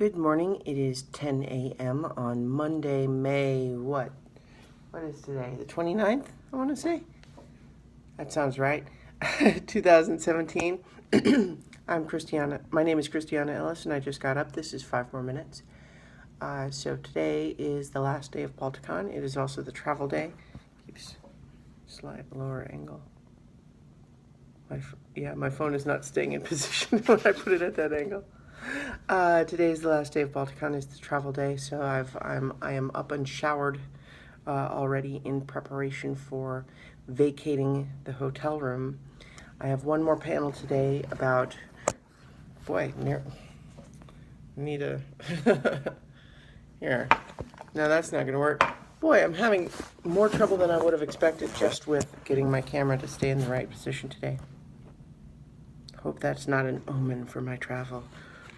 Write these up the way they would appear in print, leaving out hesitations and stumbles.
Good morning. It is 10 a.m. on Monday, May what? What is today? The 29th, I want to say. That sounds right. 2017. I'm Christiana. My name is Christiana Ellis, and I just got up. This is 5 more minutes. So today is the last day of Balticon. It is also the travel day. Keeps slight lower angle. My phone is not staying in position when I put it at that angle. Today is the last day of Balticon. It's the travel day, so I am up and showered already in preparation for vacating the hotel room. I have one more panel today about, need a, here, no, that's not going to work. Boy, I'm having more trouble than I would have expected just with getting my camera to stay in the right position today. Hope that's not an omen for my travel.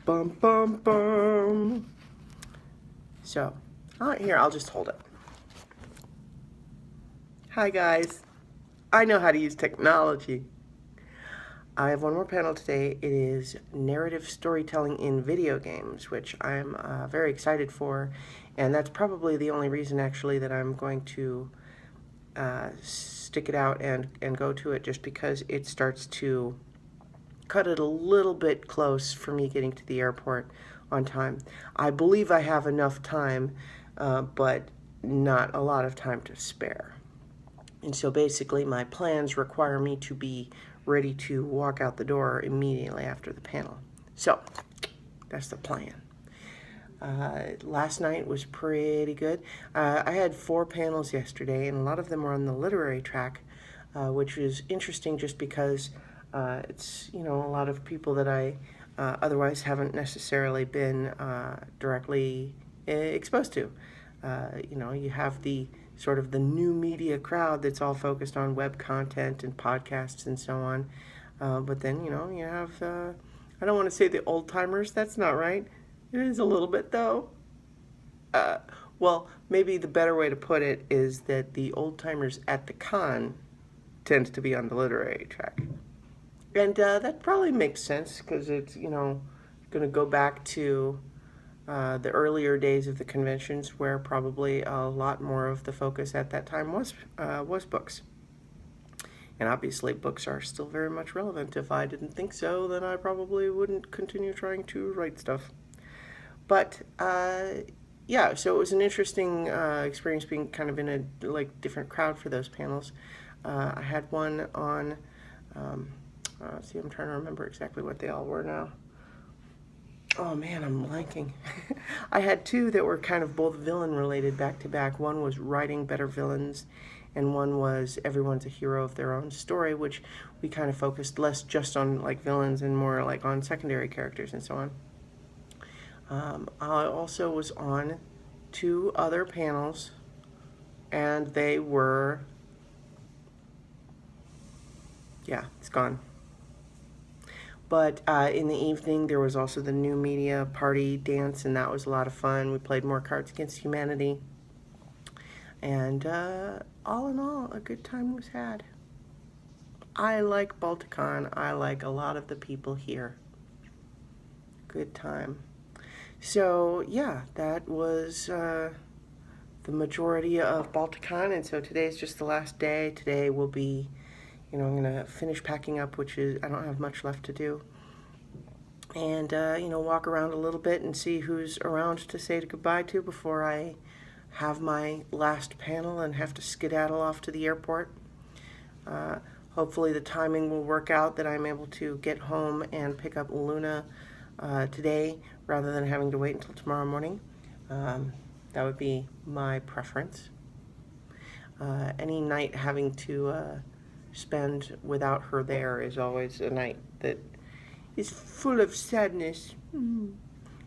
Bum, bum, bum. So, here, I'll just hold it. Hi, guys. I know how to use technology. I have one more panel today. It is narrative storytelling in video games, which I'm very excited for. And that's probably the only reason, actually, that I'm going to stick it out and go to it, just because it starts to cut it a little bit close for me getting to the airport on time. I believe I have enough time, but not a lot of time to spare. And so basically my plans require me to be ready to walk out the door immediately after the panel. So that's the plan. Last night was pretty good. I had 4 panels yesterday, and a lot of them were on the literary track, which was interesting just because it's, a lot of people that I otherwise haven't necessarily been directly exposed to. You have the sort of the new media crowd that's all focused on web content and podcasts and so on. But then, you have, I don't want to say the old timers, that's not right. It is a little bit though. Well, maybe the better way to put it is that the old timers at the con tends to be on the literary track. And that probably makes sense because it's, going to go back to the earlier days of the conventions where probably a lot more of the focus at that time was books. And obviously books are still very much relevant. If I didn't think so, then I probably wouldn't continue trying to write stuff. But yeah, so it was an interesting experience being kind of in a different crowd for those panels. I had one on, see, I'm trying to remember exactly what they all were now. Oh man, I'm blanking. I had 2 that were kind of both villain related back to back. One was writing better villains, and one was everyone's a hero of their own story, which we kind of focused less just on villains and more on secondary characters and so on. I also was on 2 other panels, and they were, yeah, it's gone. But in the evening, there was also the new media party dance, and that was a lot of fun. We played more Cards Against Humanity. And all in all, a good time was had. I like Balticon. I like a lot of the people here. Good time. So, yeah, that was the majority of Balticon, and so today's just the last day. Today will be, I'm going to finish packing up, which is, I don't have much left to do. And, walk around a little bit and see who's around to say goodbye to before I have my last panel and have to skedaddle off to the airport. Hopefully the timing will work out that I'm able to get home and pick up Luna today rather than having to wait until tomorrow morning. That would be my preference. Any night having to spend without her there is always a night that is full of sadness.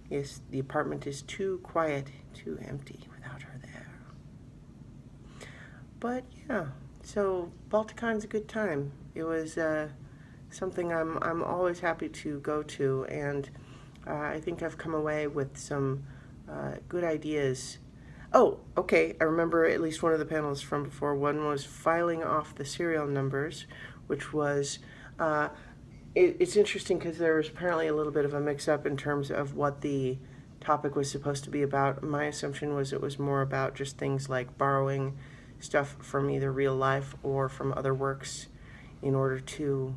Yes, the apartment is too quiet, too empty without her there. But yeah, so Balticon's a good time. It was something I'm always happy to go to, and I think I've come away with some good ideas. Oh, okay, I remember at least one of the panels from before. One was filing off the serial numbers, which was it's interesting because there was apparently a little bit of a mix-up in terms of what the topic was supposed to be about. My assumption was it was more about just things like borrowing stuff from either real life or from other works in order to,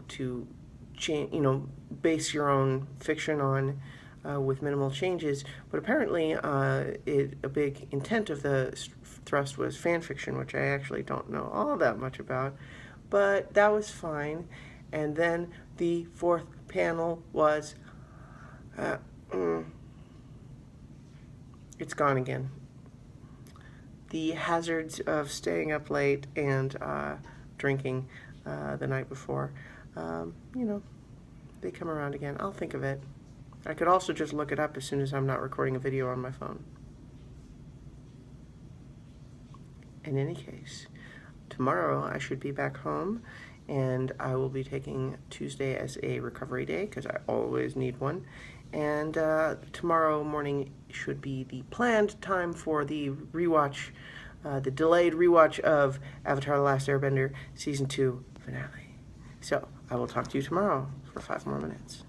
to change, base your own fiction on with minimal changes. But apparently, a big intent of the thrust was fan fiction, which I actually don't know all that much about. But that was fine. And then the fourth panel was, it's gone again. The hazards of staying up late and drinking the night before, they come around again. I'll think of it. I could also just look it up as soon as I'm not recording a video on my phone. In any case, tomorrow I should be back home, and I will be taking Tuesday as a recovery day because I always need one. And tomorrow morning should be the planned time for the rewatch, the delayed rewatch of Avatar: The Last Airbender Season 2 finale. So I will talk to you tomorrow for 5 more minutes.